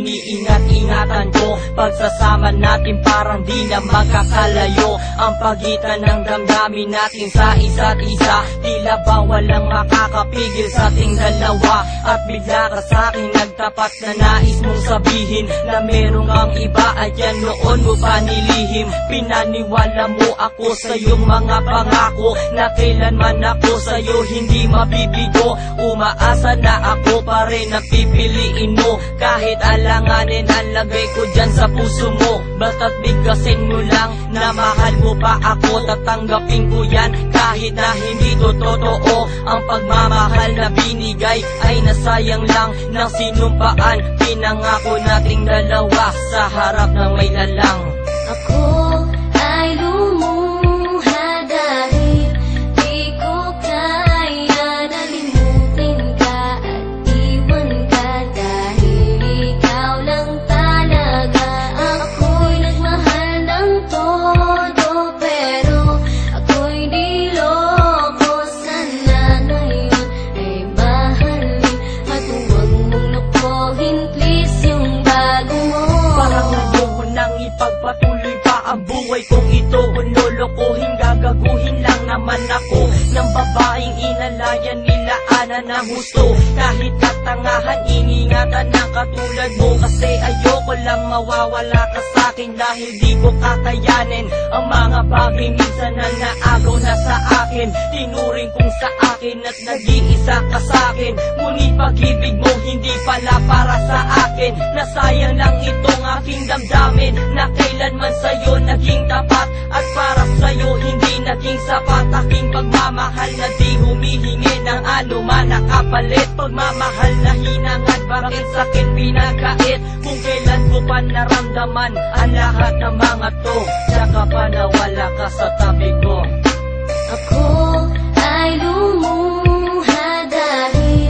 iniingat-ingatan ko. Pagsasama natin parang di na magkakalayo. Ang pagitan ng damdamin natin sa isa't isa, tila ba walang makakapigil sa ating dalawa. At bigla ka sa'kin nagtapat na nais mong sabihin na merong ang iba at yan noon mo pa nilihim. Pinaniwala mo ako sa iyong mga pangako na kailanman ako sa'yo hindi mabibigo. Umaasa na ako pa rin na pipiliin mo, kahit alanganin ang lagay ko dyan sa puso mo. Basta't bigkasin mo lang na mahal mo pa ako, tatanggapin ko yan kahit na hindi to totoo. Ang pagmamahal na binigay ay nasayang lang ng sinumpaan. Pinangako nating dalawa sa harap ng may lalang. Ako ay lumuha dahil di ko kaya nalimutin ka at iwan ka, dahil ikaw lang talaga. Ako'y nagmahal ng todo pero ako'y di loko. Sana ngayon ay mahalin at huwag mong lokohin please yung bago mo. Parang ayoko nang ipagpatuloy pa ang buhay kong ito. Kung lolokohin, gagaguhin lang naman ako ng babaeng inalayan nila ana ng husto. Kahit katangahan, iningatan ng katulad mo, kasi ayoko lang mawawala ka sa'kin. Dahil di ko kakayanin ang mga bagay minsan na naagaw na sa akin. Tinuring kong sa akin at nag-iisa ka sa'kin, ngunit pag-ibig mo hindi pala para sa akin. Nasayang lang itong aking damdamin na kailanman sa'yo naging tapat, at para sa'yo hindi naging sapat. Aking pagmamahal na di humihingi ng anuman na kapalit. Pagmamahal na hinangad, bakit sa'kin pinagkait? Kung kailan ko pa naramdaman ang lahat ng mga to, tsaka pa nawala ka sa tabi ko. Ako ay lumuha dahil